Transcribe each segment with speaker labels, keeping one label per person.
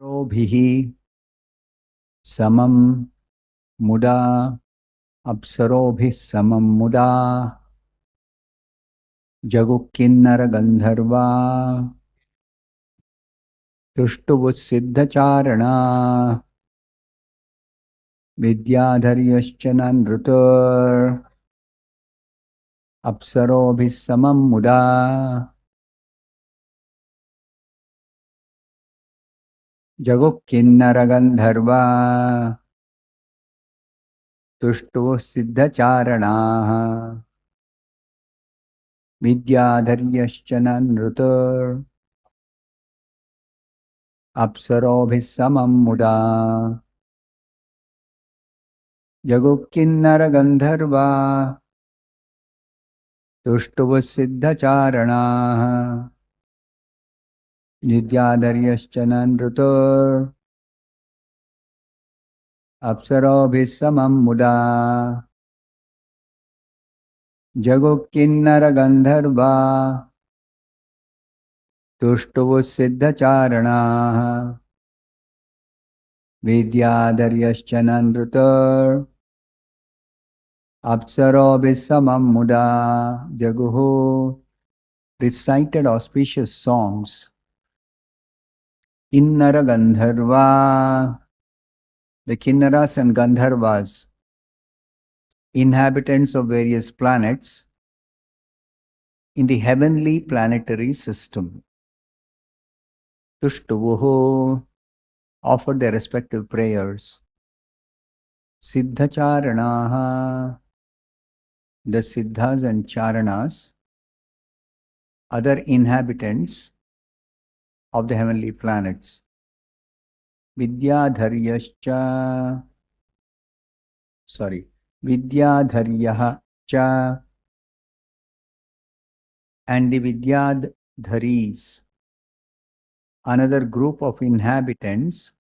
Speaker 1: अप्सरोभिः समं मुदा अप्सरोभिः समं मुदा जगुकिन्नरगन्धर्वा तुष्टुवुः सिद्धचारणा विद्याधर्यश्च नृतुर् अप्सरोभिः समं मुदा जगुकिन्नरगन्धर्वा तुष्टुवुः सिद्धचारणाः विद्याधर्यश्च नृतुर् अप्सरोभिः समं मुदा जगुकिन्नरगन्धर्वा तुष्टुवुः सिद्धचारणाः विद्याधर्यश्च नृतुर् अप्सरोभिः समं मुदा जगुकिन्नरगन्धर्वा तुष्टुवुः सिद्धचारणाः विद्याधर्यश्च नृतुर् अप्सरोभिः समं मुदा जगुः recited auspicious songs. Kinnara Gandharva, the Kinnaras and Gandharvas, inhabitants of various planets in the heavenly planetary system. Tushtuvuhu offered their respective prayers. Siddhacharanaha, the Siddhas and Charanas, other inhabitants of the heavenly planets. Vidyadharyascha, Vidyadharyaha and the Vidyadharis, another group of inhabitants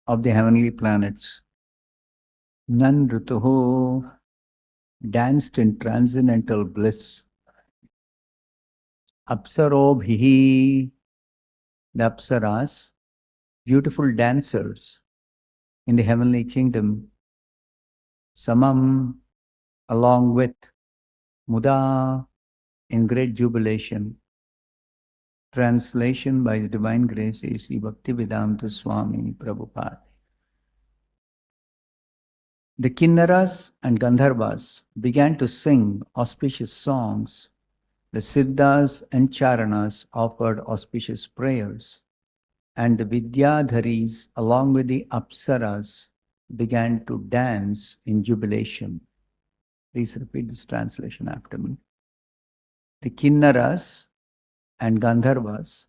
Speaker 1: of the heavenly planets. Nanrutuhu danced in transcendental bliss. Apsarobhihi, the Apsaras, beautiful dancers in the heavenly kingdom. Samam, along with Muda, in great jubilation. Translation by His Divine Grace A.C. Bhaktivedanta Swami Prabhupada. The Kinnaras and Gandharvas began to sing auspicious songs. The Siddhas and Charanas offered auspicious prayers, and the Vidyadharis, along with the Apsaras, began to dance in jubilation. Please repeat this translation after me. The Kinnaras and Gandharvas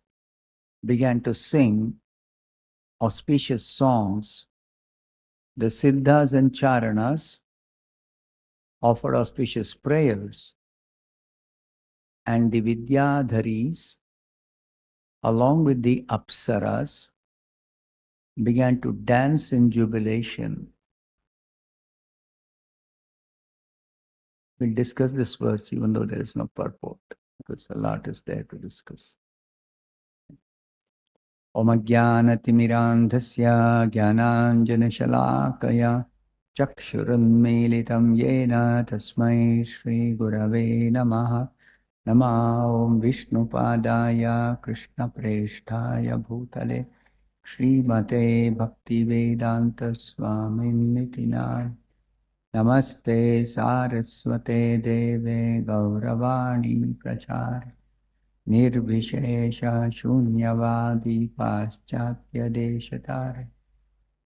Speaker 1: began to sing auspicious songs. The Siddhas and Charanas offered auspicious prayers, and the Vidyadharis, along with the Apsaras, began to dance in jubilation. We'll discuss this verse even though there is no purport, because a lot is there to discuss. Om Ajnanatimidandhasya Jnananjanashalakaya Chakshurunmilitam Yena Tasmai Shri Gurave Namaha. Nama Om Vishnupadaya Krishna Presthaya Bhutale Srimate Bhaktivedanta Swami Nitinai Namaste Saraswate Deve Gauravani Prachar Nirvishesha Shunyavadi Paschatya Deshatare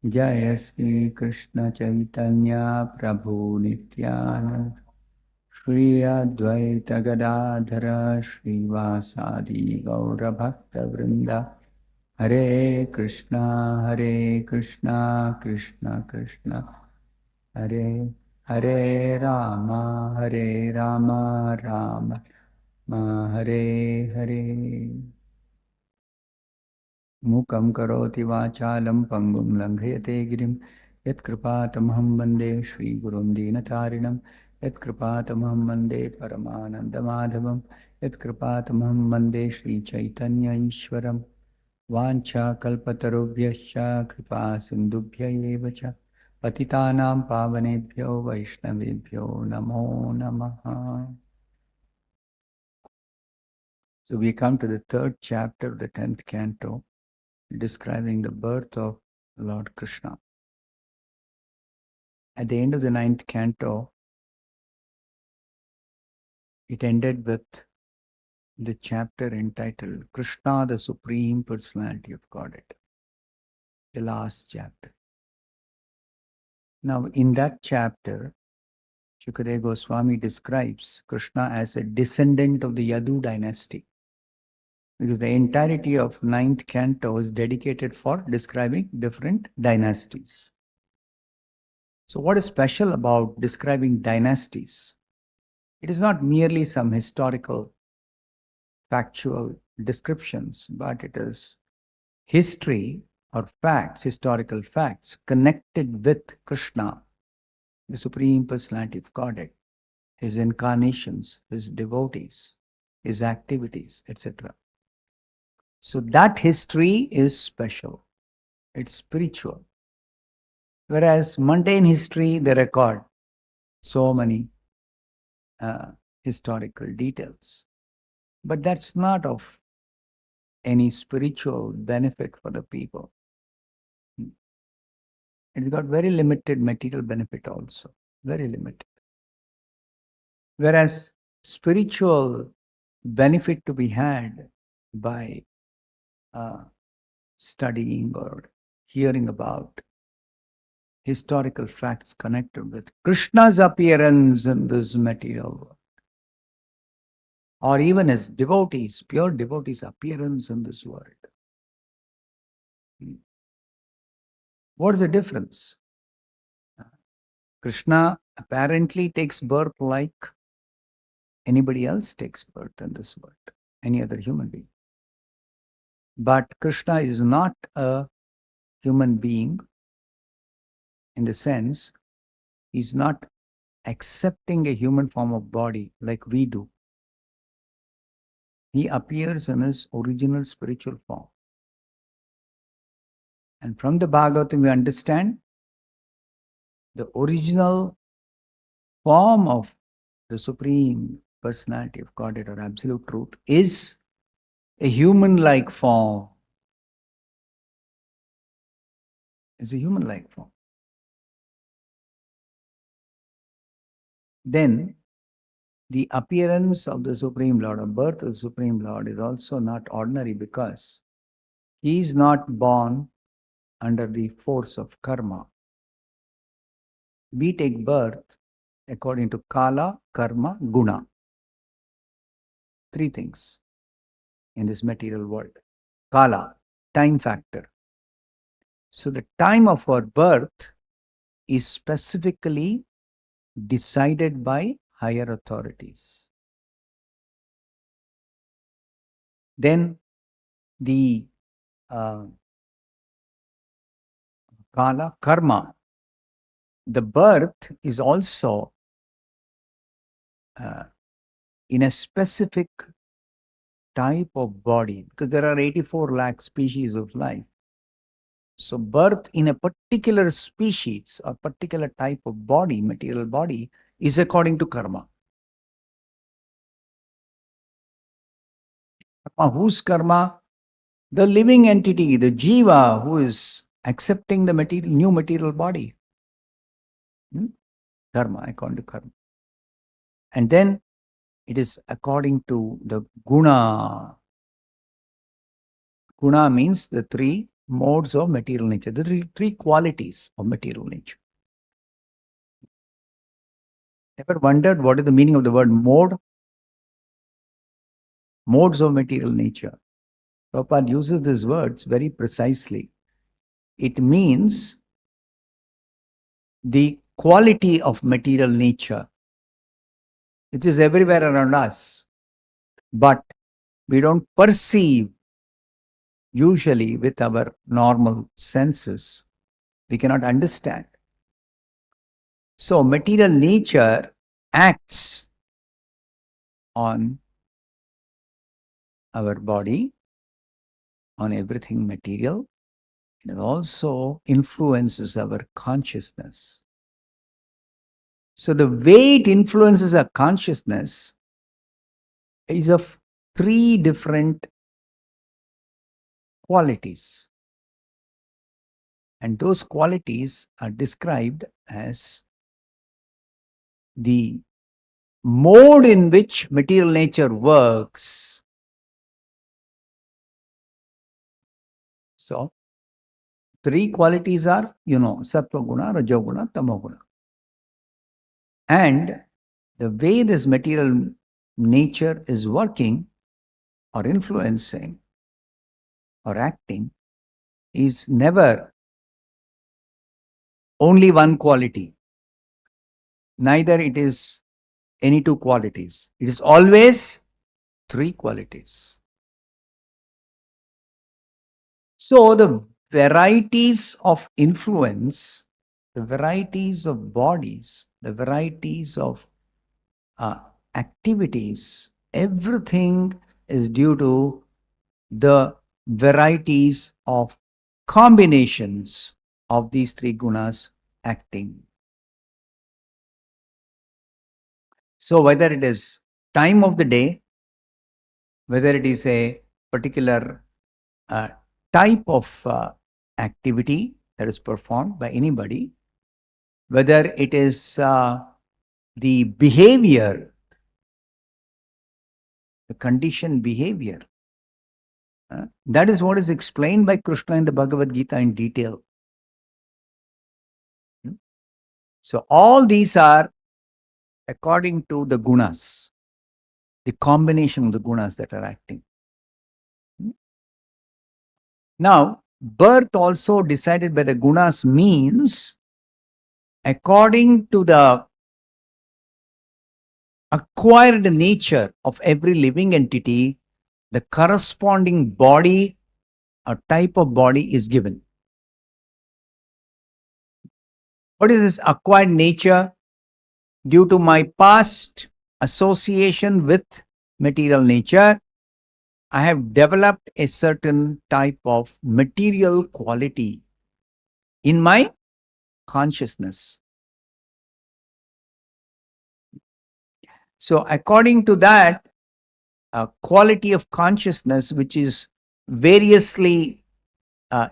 Speaker 1: Jaya Sri Krishna Chaitanya Prabhu Nityananda Shri Advaita Gadadhara Srivasadi Gaura Bhakta Vrinda Hare Krishna Krishna Krishna Hare Hare Rama Rama Hare Hare. Mukam karoti vachalam pangum langhayate girim yat kripatamaham vande Shri Gurum Dinatarinam yat kripatamaham vande Paramananda Madhavam yat kripatamaham vande Shri Chaitanya Ishwaram Vancha kalpatarubhyascha kripa sindubhya eva cha patitanam pavanebhyo vaishnavebhyo namo namaha. So we come to the third chapter of the 10th canto, describing the birth of Lord Krishna. At the end of the 9th canto, it ended with the chapter entitled Krishna, the Supreme Personality of Godhead, the last chapter. Now, in that chapter, Shukadeva Swami describes Krishna as a descendant of the Yadu dynasty, because the entirety of 9th canto is dedicated for describing different dynasties. So what is special about describing dynasties? It is not merely some historical, factual descriptions, but it is history or facts, historical facts connected with Krishna, the Supreme Personality of Godhead, his incarnations, his devotees, his activities, etc. So that history is special. It's spiritual. Whereas mundane history, they record so many historical details. But that's not of any spiritual benefit for the people. It's got very limited material benefit also, very limited. Whereas spiritual benefit to be had by studying or hearing about historical facts connected with Krishna's appearance in this material world, or even as devotees, pure devotees' appearance in this world. What is the difference? Krishna apparently takes birth like anybody else takes birth in this world, any other human being. But Krishna is not a human being in the sense he's not accepting a human form of body like we do. He appears in his original spiritual form. And from the Bhagavatam, we understand the original form of the Supreme Personality of Godhead or Absolute Truth is a human-like form. It's a human-like form. Then, the appearance of the Supreme Lord, or birth of the Supreme Lord, is also not ordinary because he is not born under the force of karma. We take birth according to Kala, Karma, Guna. Three things in this material world. Kala, time factor. So the time of our birth is specifically decided by higher authorities. Then the Kala, Karma, the birth is also in a specific type of body, because there are 84 lakh species of life. So birth in a particular species or particular type of body, material body, is according to karma. Whose karma? The living entity, the jiva, who is accepting the new material body. Karma, according to karma. And then it is according to the guna. Guna means the three modes of material nature, the three qualities of material nature. Ever wondered what is the meaning of the word mode? Modes of material nature. Prabhupada uses these words very precisely. It means the quality of material nature, which is everywhere around us, but we don't perceive usually with our normal senses. We cannot understand. So material nature acts on our body on everything material. It also influences our consciousness. So the way it influences our consciousness is of three different qualities. And those qualities are described as the mode in which material nature works. So, three qualities are, Sattva Guna, Rajo Guna, Tamo Guna. And the way this material nature is working or influencing or acting is never only one quality. Neither it is any two qualities. It is always three qualities. So the varieties of influence, the varieties of bodies, the varieties of activities, everything is due to the varieties of combinations of these three gunas acting. So whether it is time of the day, whether it is a particular type of activity that is performed by anybody, whether it is the behavior, the conditioned behavior, that is what is explained by Krishna in the Bhagavad Gita in detail. So all these are according to the gunas, the combination of the gunas that are acting. Now, birth also decided by the gunas means according to the acquired nature of every living entity, the corresponding body or type of body is given. What is this acquired nature? Due to my past association with material nature, I have developed a certain type of material quality in my consciousness. So according to that, a quality of consciousness which is variously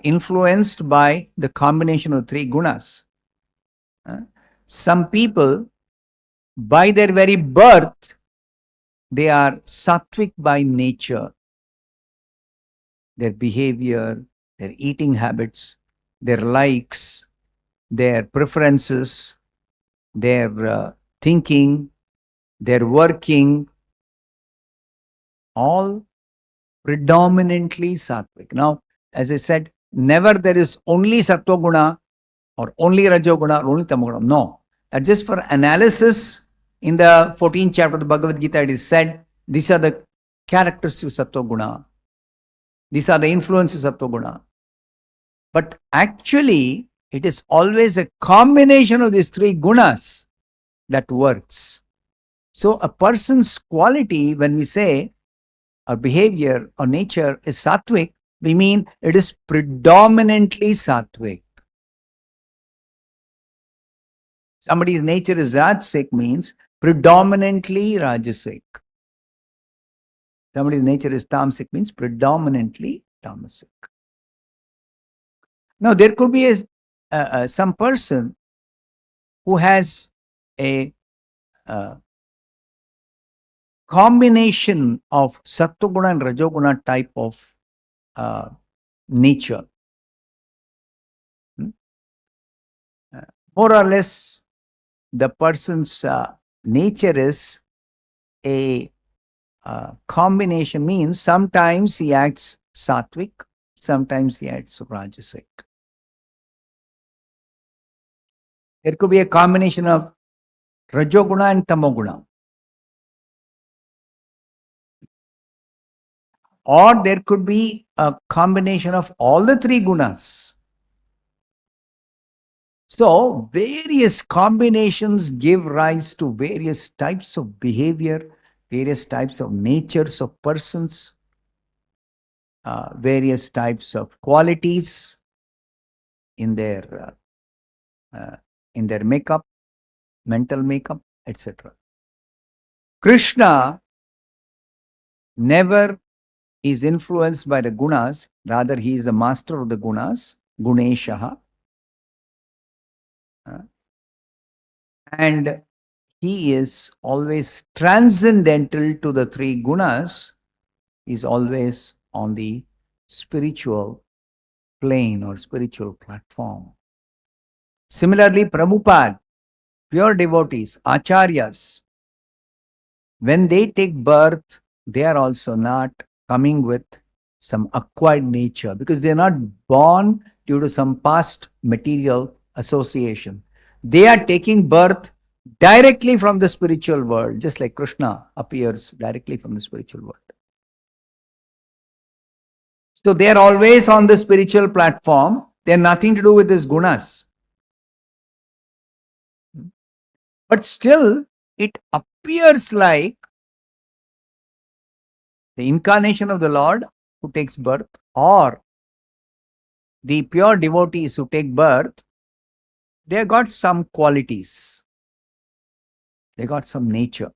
Speaker 1: influenced by the combination of three gunas. Some people, by their very birth, they are sattvic by nature. Their behavior, their eating habits, their likes, their preferences, their thinking, their working, all predominantly sattvic. Now, as I said, never there is only sattva guna or only rajo guna or only tamo guna. No. Just for analysis, in the 14th chapter of the Bhagavad Gita, it is said, these are the characteristics of sattva guna. These are the influences of sattva guna. But actually, it is always a combination of these three gunas that works. So a person's quality, when we say our behavior or nature is sattvic, we mean it is predominantly sattvic. Somebody's nature is rajasic means predominantly rajasic. Somebody's nature is tamasic means predominantly tamasic. Now, there could be some person who has a combination of sattva-guna and rajoguna type of nature. More or less, the person's nature is a combination, means sometimes he acts sattvic, sometimes he acts rajasic. There could be a combination of rajoguna and tamoguna. Or there could be a combination of all the three gunas. So, various combinations give rise to various types of behavior, various types of natures of persons. various types of qualities in their makeup, mental makeup, etc. Krishna never is influenced by the gunas, rather he is the master of the gunas, Guneshaha. And he is always transcendental to the three gunas, is always on the spiritual plane or spiritual platform. Similarly, Prabhupada, pure devotees, acharyas, when they take birth, they are also not coming with some acquired nature, because they are not born due to some past material association. They are taking birth directly from the spiritual world, just like Krishna appears directly from the spiritual world. So they are always on the spiritual platform. They have nothing to do with these gunas. But still, it appears like the incarnation of the Lord who takes birth, or the pure devotees who take birth, they have got some qualities. They got some nature.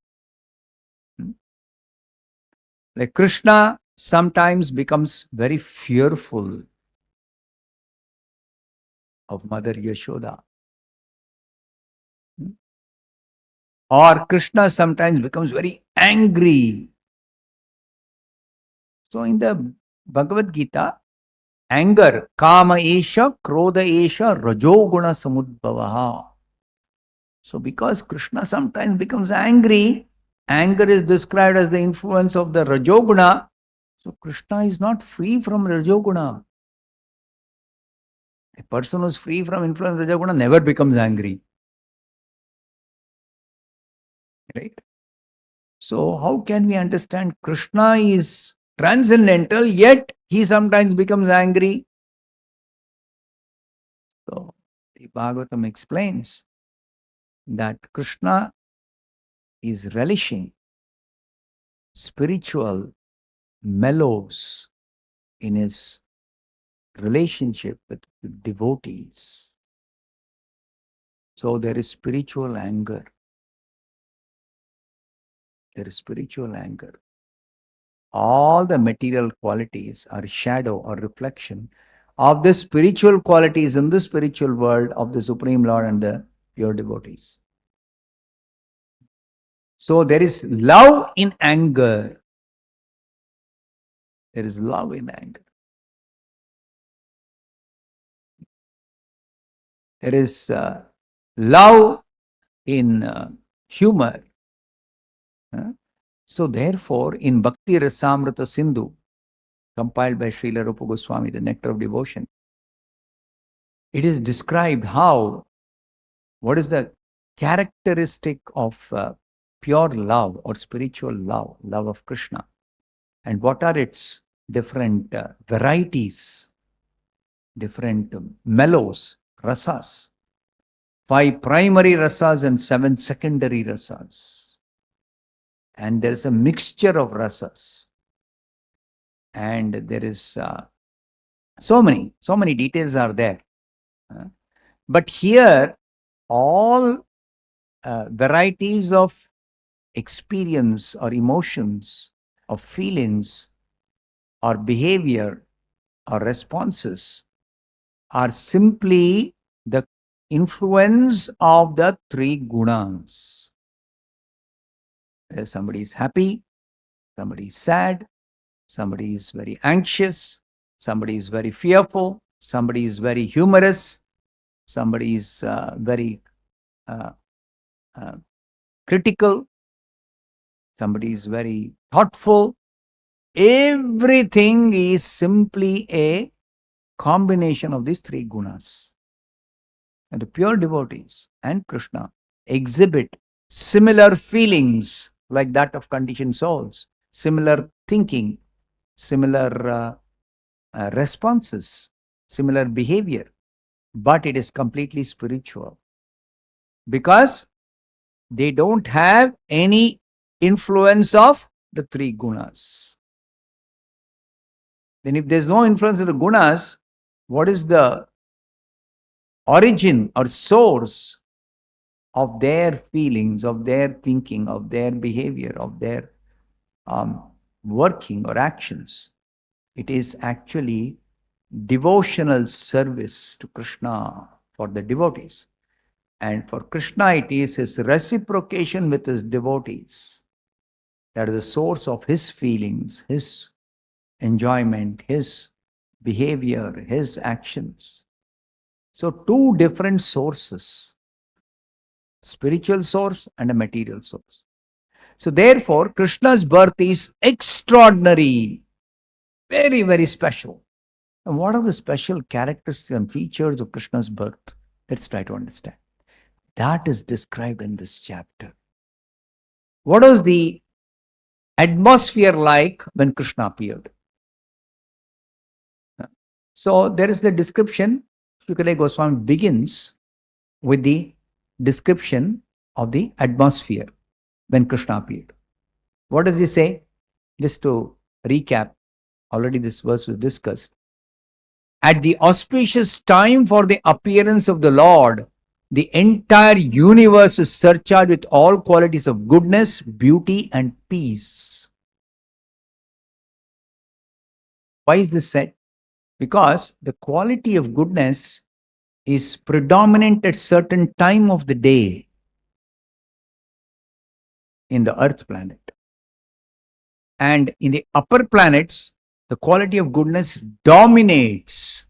Speaker 1: Like Krishna sometimes becomes very fearful of Mother Yashoda. Or Krishna sometimes becomes very angry. So in the Bhagavad Gita, anger, kama esha, krodha esha, rajoguna samudbhavaha. So because Krishna sometimes becomes angry, anger is described as the influence of the rajoguna. So Krishna is not free from rajoguna. A person who is free from influence of rajoguna never becomes angry. Right? So how can we understand Krishna is transcendental, yet he sometimes becomes angry? So the Bhagavatam explains that Krishna is relishing spiritual mellows in his relationship with devotees. So there is spiritual anger. There is spiritual anger. All the material qualities are shadow or reflection of the spiritual qualities in the spiritual world of the Supreme Lord and the pure devotees. So there is love in anger. There is love in anger. There is love in humor. So therefore, in Bhakti Rasamrita Sindhu, compiled by Srila Rupa Goswami, the Nectar of Devotion, it is described what is the characteristic of pure love or spiritual love, love of Krishna, and what are its different varieties, different mellows, rasas, 5 primary rasas and 7 secondary rasas. And there is a mixture of rasas. And there is so many details are there. But here, all varieties of experience or emotions, of feelings, or behavior, or responses are simply the influence of the 3 gunas. Somebody is happy, somebody is sad, somebody is very anxious, somebody is very fearful, somebody is very humorous, somebody is very critical, somebody is very thoughtful. Everything is simply a combination of these 3 gunas. And the pure devotees and Krishna exhibit similar feelings like that of conditioned souls, similar thinking, similar responses, similar behavior, but it is completely spiritual because they don't have any influence of the 3 gunas. Then if there's no influence of the gunas, what is the origin or source of their feelings, of their thinking, of their behavior, of their working or actions? It is actually devotional service to Krishna for the devotees. And for Krishna, it is his reciprocation with his devotees that is the source of his feelings, his enjoyment, his behavior, his actions. So, two different sources, spiritual source and a material source. So, therefore, Krishna's birth is extraordinary, very, very special. And what are the special characteristics and features of Krishna's birth? Let's try to understand. That is described in this chapter. What was the atmosphere like when Krishna appeared? So there is the description. Shukadeva Goswami begins with the description of the atmosphere when Krishna appeared. What does he say? Just to recap, already this verse was discussed. At the auspicious time for the appearance of the Lord, the entire universe was surcharged with all qualities of goodness, beauty, and peace. Why is this said? Because the quality of goodness is predominant at certain time of the day in the earth planet. And in the upper planets, the quality of goodness dominates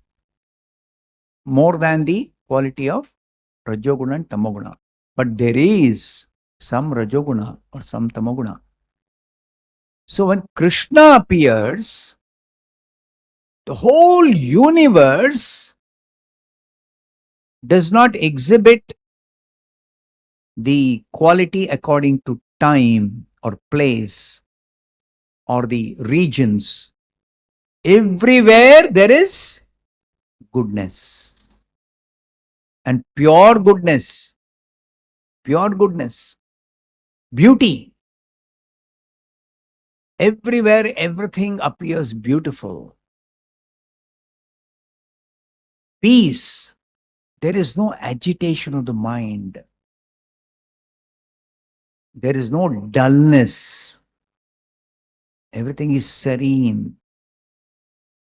Speaker 1: more than the quality of Rajoguna and Tamoguna. But there is some Rajoguna or some Tamoguna. So when Krishna appears, the whole universe does not exhibit the quality according to time or place or the regions. Everywhere there is goodness and pure goodness, beauty. Everywhere everything appears beautiful. Peace. There is no agitation of the mind. There is no dullness. Everything is serene.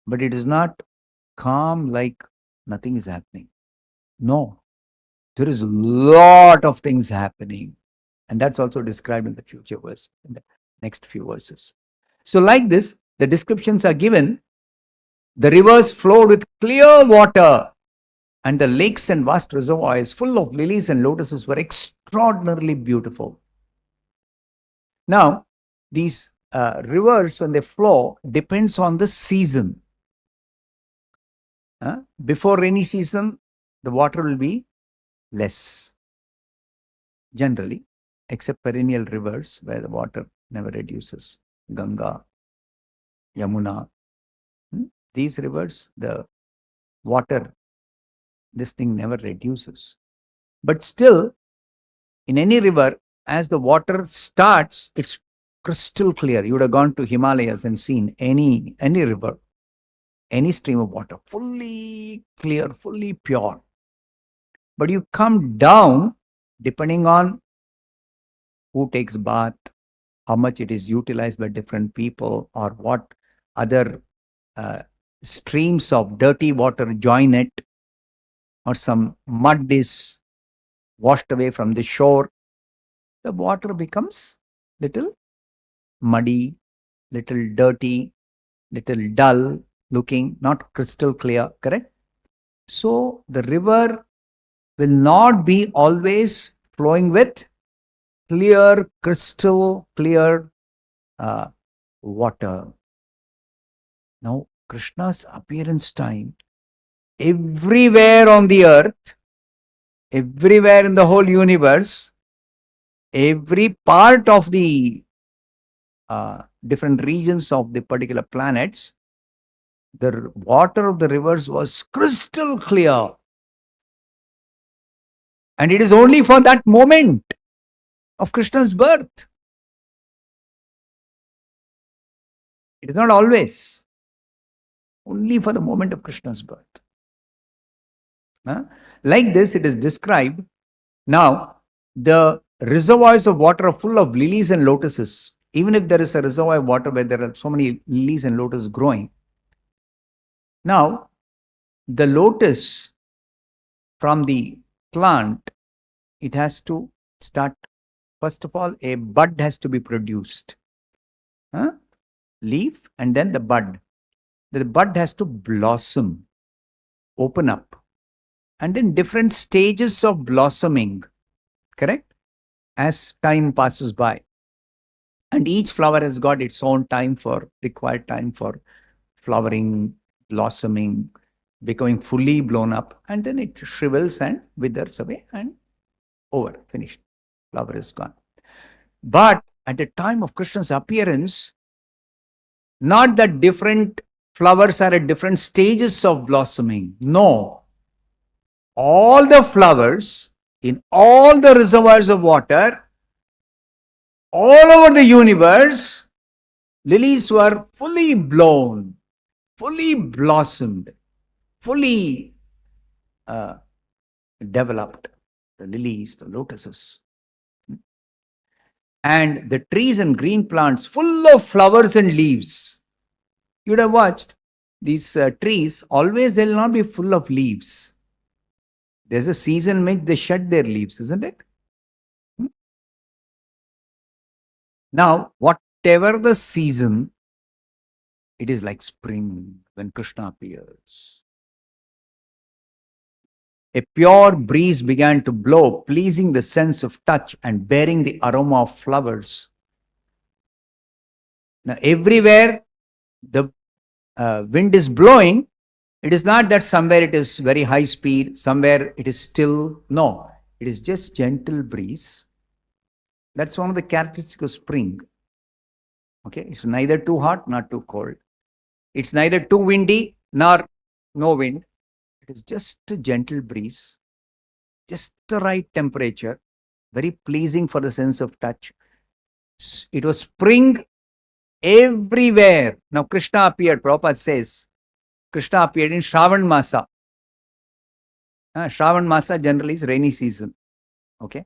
Speaker 1: But it is not calm like nothing is happening. No. There is a lot of things happening. And that's also described in the future verse, in the next few verses. So like this, the descriptions are given. The rivers flowed with clear water, and the lakes and vast reservoirs full of lilies and lotuses were extraordinarily beautiful. Now, these rivers, when they flow, depends on the season. Before rainy season, the water will be less, generally, except perennial rivers where the water never reduces. Ganga, Yamuna. These rivers, the water, this thing never reduces. But still, in any river, as the water starts, it's crystal clear. You would have gone to Himalayas and seen any river, any stream of water, fully clear, fully pure. But you come down, depending on who takes bath, how much it is utilized by different people, or what other streams of dirty water join it, or some mud is washed away from the shore, the water becomes little muddy, little dirty, little dull looking, not crystal clear, correct? So the river will not be always flowing with clear, crystal clear water. Now, Krishna's appearance time, everywhere on the earth, everywhere in the whole universe, every part of the different regions of the particular planets, the water of the rivers was crystal clear. And it is only for that moment of Krishna's birth. It is not always. only for the moment of Krishna's birth. Like this, it is described. Now, the reservoirs of water are full of lilies and lotuses. Even if there is a reservoir of water where there are so many lilies and lotus growing. Now, the lotus from the plant, it has to start, first of all, a bud has to be produced. Leaf and then the bud. The bud has to blossom, open up. And then different stages of blossoming, correct? As time passes by. And each flower has got its own required time for flowering, blossoming, becoming fully blown up. And then it shrivels and withers away and over, finished. Flower is gone. But at the time of Krishna's appearance, not that different flowers are at different stages of blossoming. No. All the flowers in all the reservoirs of water, all over the universe, lilies were fully blown, fully blossomed, fully developed. The lilies, the lotuses. And the trees and green plants full of flowers and leaves. You would have watched these trees, always they will not be full of leaves. There's a season when they shed their leaves, isn't it? Now, whatever the season, it is like spring when Krishna appears. A pure breeze began to blow, pleasing the sense of touch and bearing the aroma of flowers. Now, everywhere the wind is blowing, it is not that somewhere it is very high speed, somewhere it is still. No, it is just gentle breeze. That's one of the characteristics of spring. Okay, it's neither too hot nor too cold. It's neither too windy nor no wind. It is just a gentle breeze, just the right temperature, very pleasing for the sense of touch. It was spring everywhere. Now Krishna appeared, Prabhupada says, Krishna appeared in Shravan Masa. Shravan Masa generally is rainy season. Okay.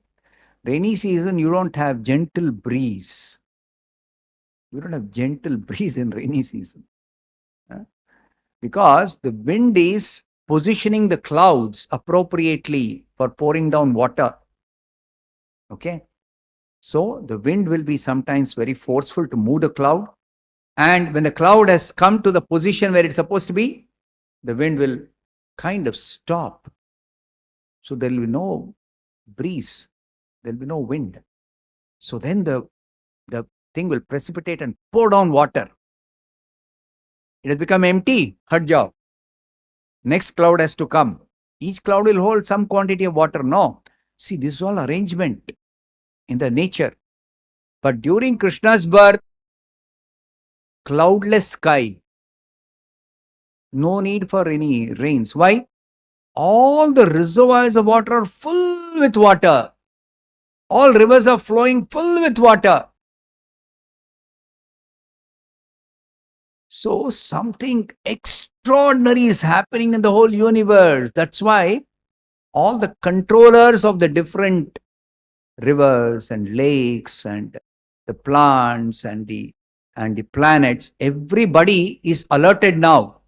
Speaker 1: Rainy season, you don't have gentle breeze. You don't have gentle breeze in rainy season. Because the wind is positioning the clouds appropriately for pouring down water. Okay. So the wind will be sometimes very forceful to move the cloud. And when the cloud has come to the position where it's supposed to be, the wind will kind of stop. So there will be no breeze. There will be no wind. So then the thing will precipitate and pour down water. It has become empty. Hard job. Next cloud has to come. Each cloud will hold some quantity of water. No. See, this is all arrangement in the nature. But during Krishna's birth, cloudless sky. No need for any rains. Why? All the reservoirs of water are full with water. All rivers are flowing full with water. So something extraordinary is happening in the whole universe. That's why all the controllers of the different rivers and lakes and the plants and the planets, everybody is alerted now.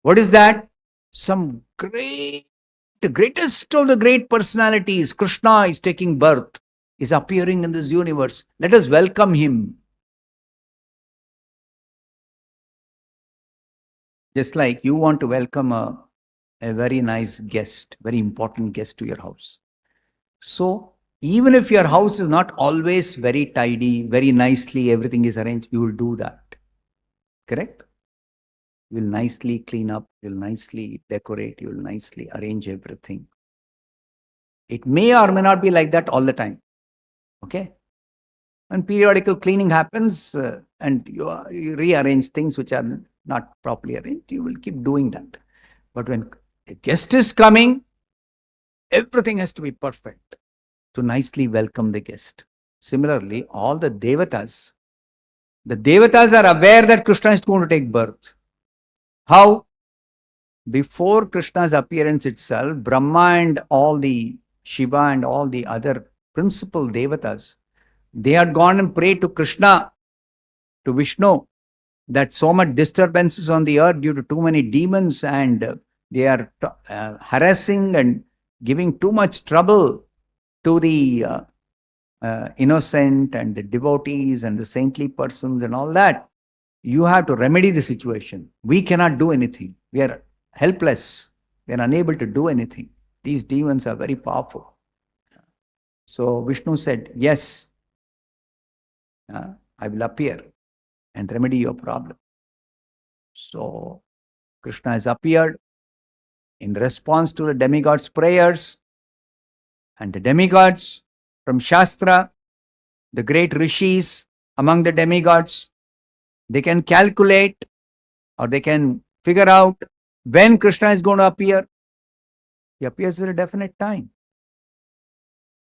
Speaker 1: What is that? Some the greatest of the great personalities, Krishna is taking birth, is appearing in this universe. Let us welcome him. Just like you want to welcome a very nice guest, very important guest to your house. So, even if your house is not always very tidy, very nicely, everything is arranged, you will do that. Correct? You will nicely clean up, you will nicely decorate, you will nicely arrange everything. It may or may not be like that all the time. Okay? When periodical cleaning happens and you rearrange things which are not properly arranged, you will keep doing that. But when a guest is coming, everything has to be perfect to nicely welcome the guest. Similarly, all the devatas are aware that Krishna is going to take birth. How? Before Krishna's appearance itself, Brahma and all the Shiva and all the other principal devatas, they had gone and prayed to Krishna, to Vishnu, that so much disturbances on the earth due to too many demons, and they are harassing and giving too much trouble to the innocent and the devotees and the saintly persons and all that. You have to remedy the situation. We cannot do anything. We are helpless. We are unable to do anything. These demons are very powerful. So Vishnu said, yes, I will appear and remedy your problem. So Krishna has appeared in response to the demigods' prayers, and the demigods from Shastra, the great rishis among the demigods, they can calculate or they can figure out when Krishna is going to appear. He appears at a definite time,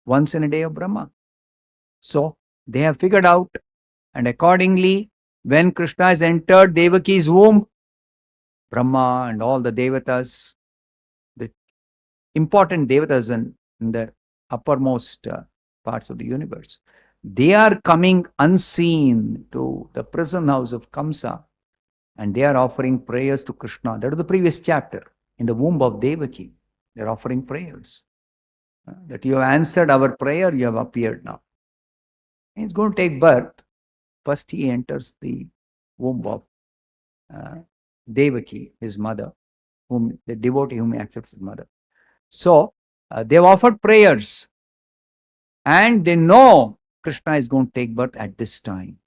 Speaker 1: once in a day of Brahma. So they have figured out, and accordingly, when Krishna has entered Devaki's womb, Brahma and all the devatas, the important devatas in the uppermost parts of the universe, they are coming unseen to the prison house of Kamsa, and they are offering prayers to Krishna. That is the previous chapter. In the womb of Devaki, they are offering prayers. That you have answered our prayer, you have appeared now. He is going to take birth. First he enters the womb of Devaki, his mother, whom the devotee whom he accepts as mother. So they have offered prayers, and they know Krishna is going to take birth at this time.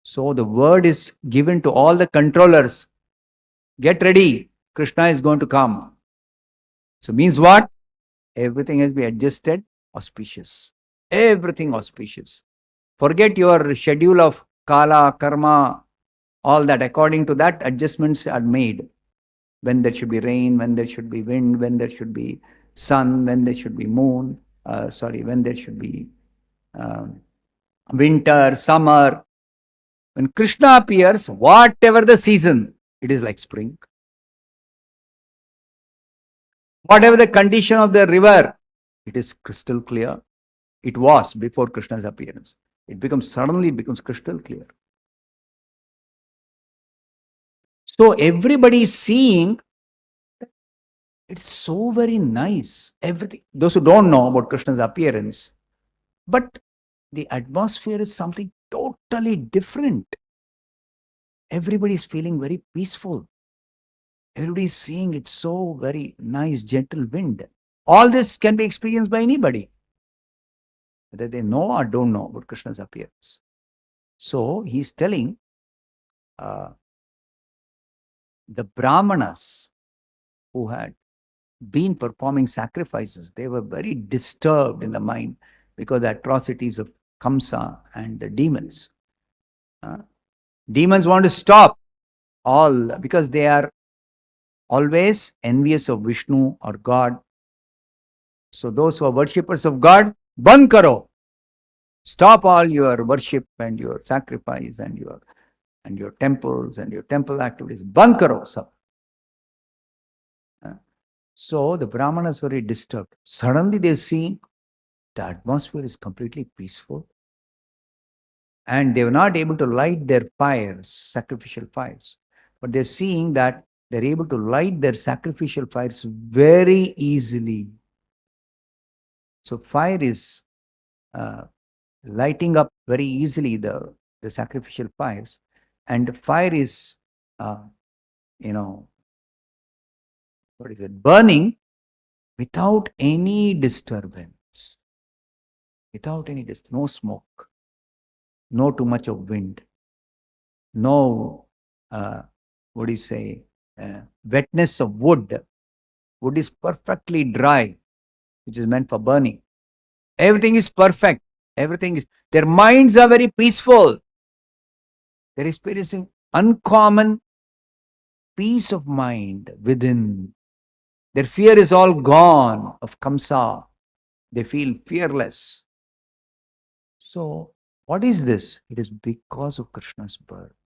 Speaker 1: So the word is given to all the controllers. Get ready, Krishna is going to come. So means what? Everything has been adjusted, auspicious. Everything auspicious. Forget your schedule of kala, karma, all that. According to that, adjustments are made. When there should be rain, when there should be wind, when there should be sun, when there should be moon, when there should be winter, summer. When Krishna appears, whatever the season, it is like spring. Whatever the condition of the river, it is crystal clear. It was before Krishna's appearance. Suddenly it becomes crystal clear. So everybody is seeing, it's so very nice. Everything. Those who don't know about Krishna's appearance, but the atmosphere is something totally different. Everybody is feeling very peaceful. Everybody is seeing it's so very nice, gentle wind. All this can be experienced by anybody, whether they know or don't know about Krishna's appearance. So he's telling the Brahmanas who had been performing sacrifices, they were very disturbed in the mind because of the atrocities of Kamsa and the demons. Demons want to stop all because they are always envious of Vishnu or God. So those who are worshippers of God, ban karo. Stop all your worship and your sacrifice and your temples and your temple activities. Ban karo sab. So the Brahmanas were very disturbed. Suddenly they see the atmosphere is completely peaceful, and they were not able to light their fires, sacrificial fires. But they're seeing that they're able to light their sacrificial fires very easily. So fire is lighting up very easily the sacrificial fires, and fire is, burning without any disturbance. Without any disturbance, no smoke, no too much of wind, no, wetness of wood. Wood is perfectly dry, which is meant for burning. Everything is perfect. Their minds are very peaceful. They're experiencing uncommon peace of mind within. Their fear is all gone of Kamsa. They feel fearless. So, what is this? It is because of Krishna's birth.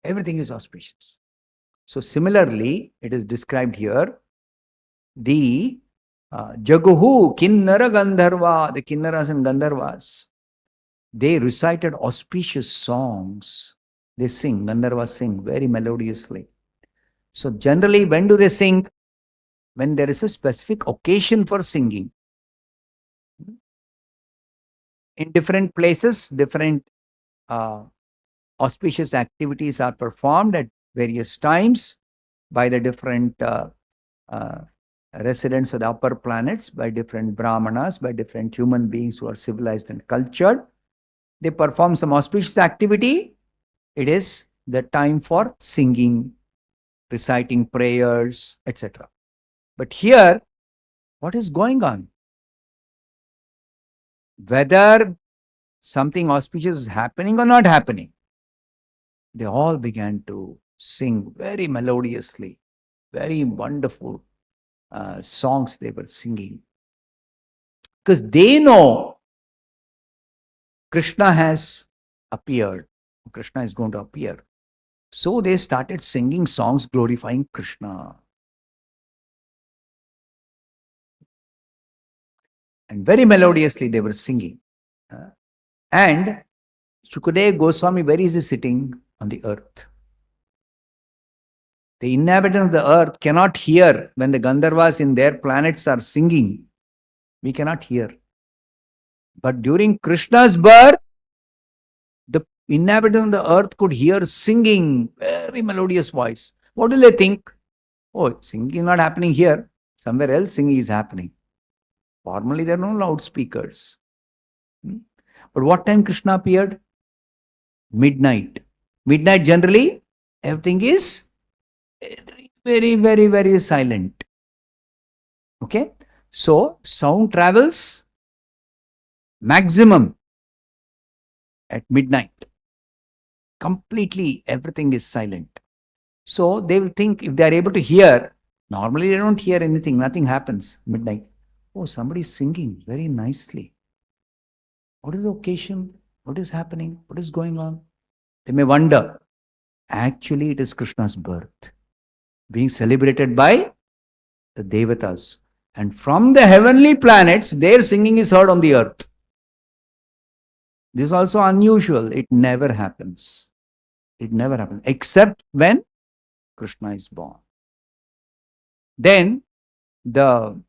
Speaker 1: Everything is auspicious. So similarly, it is described here, the Jaguhu, Kinnara Gandharva, the Kinnaras and Gandharvas, they recited auspicious songs. They sing, Gandharvas sing very melodiously. So generally, when do they sing? When there is a specific occasion for singing. In different places, different auspicious activities are performed at various times by the different residents of the upper planets, by different brahmanas, by different human beings who are civilized and cultured. They perform some auspicious activity. It is the time for singing, reciting prayers, etc. But here, what is going on? Whether something auspicious is happening or not happening, they all began to sing very melodiously, very wonderful songs they were singing. Because they know Krishna has appeared, Krishna is going to appear. So they started singing songs glorifying Krishna. And very melodiously they were singing. And Shukadeva Goswami, where is he sitting? On the earth. The inhabitants of the earth cannot hear when the Gandharvas in their planets are singing. We cannot hear. But during Krishna's birth, the inhabitants of the earth could hear singing, very melodious voice. What do they think? Oh, singing is not happening here. Somewhere else singing is happening. Formally, there are no loudspeakers. But what time Krishna appeared? Midnight. Midnight, generally, everything is very, very, very silent. Okay? So, sound travels maximum at midnight. Completely, everything is silent. So, they will think if they are able to hear, normally they don't hear anything, nothing happens midnight. Oh, somebody is singing very nicely. What is the occasion? What is happening? What is going on? They may wonder. Actually, it is Krishna's birth being celebrated by the Devatas. And from the heavenly planets, their singing is heard on the earth. This is also unusual. It never happens. It never happens. Except when Krishna is born. Then the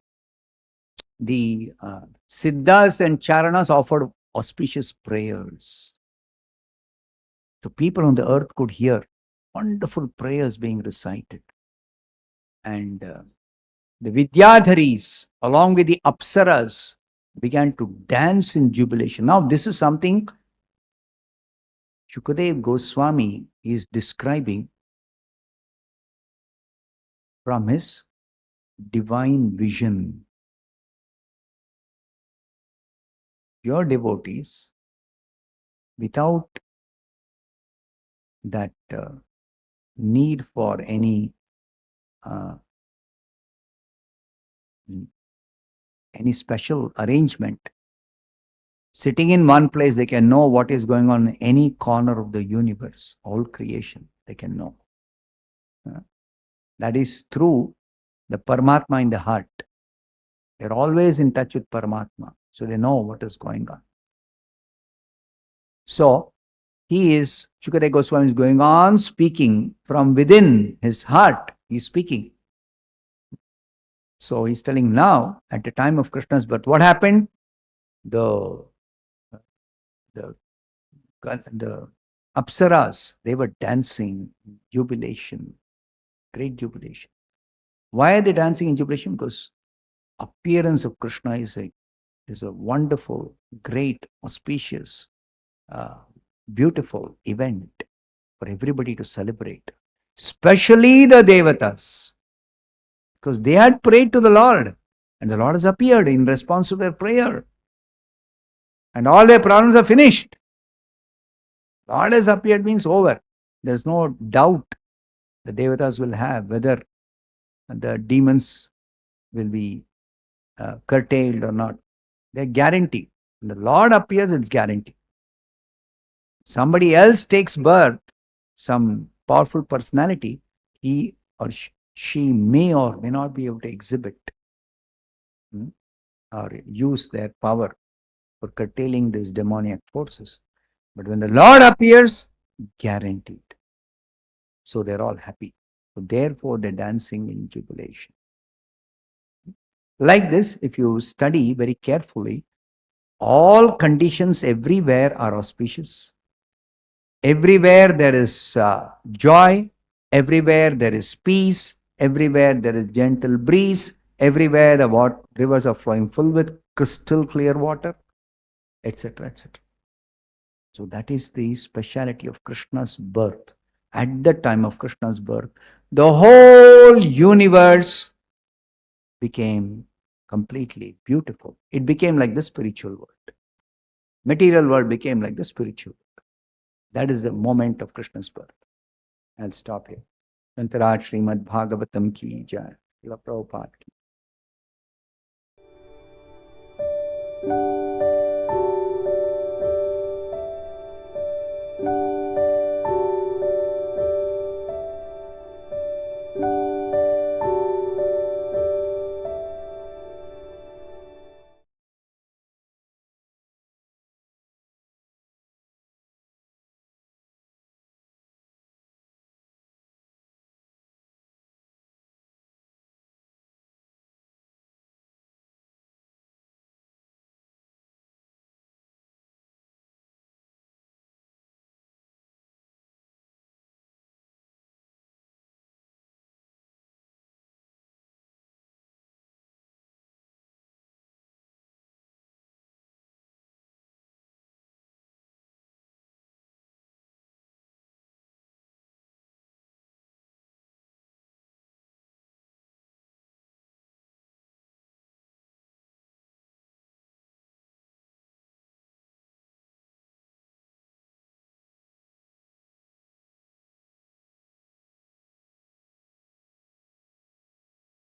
Speaker 1: Siddhas and Charanas offered auspicious prayers. So people on the earth could hear wonderful prayers being recited. And the Vidyadharis, along with the Apsaras, began to dance in jubilation. Now, this is something Shukadeva Goswami is describing from his divine vision. Your devotees, without that need for any special arrangement, sitting in one place, they can know what is going on in any corner of the universe, all creation, they can know. That is through the Paramatma in the heart. They're always in touch with Paramatma, so they know what is going on. So, Shukadeva Goswami is going on speaking from within his heart. He's speaking. So he's telling now, at the time of Krishna's birth, what happened? The Apsaras, they were dancing, jubilation, great jubilation. Why are they dancing in jubilation? Because appearance of Krishna is a wonderful, great, auspicious, beautiful event for everybody to celebrate, especially the Devatas, because they had prayed to the Lord and the Lord has appeared in response to their prayer and all their problems are finished. Lord has appeared means over. There's no doubt the Devatas will have whether the demons will be curtailed or not. They're guaranteed. When the Lord appears, it's guaranteed. Somebody else takes birth, some powerful personality, he or she may or may not be able to exhibit or use their power for curtailing these demoniac forces. But when the Lord appears, guaranteed. So they're all happy. So therefore, they're dancing in jubilation. Like this, if you study very carefully, all conditions everywhere are auspicious. Everywhere there is joy. Everywhere there is peace. Everywhere there is gentle breeze. Everywhere the rivers are flowing full with crystal clear water, etc., etc. So that is the speciality of Krishna's birth. At the time of Krishna's birth, the whole universe became completely beautiful. It became like the spiritual world. Material world became like the spiritual world. That is the moment of Krishna's birth. I'll stop here. Santarat Srimad Bhagavatam ki jai. Srila Prabhupada ki.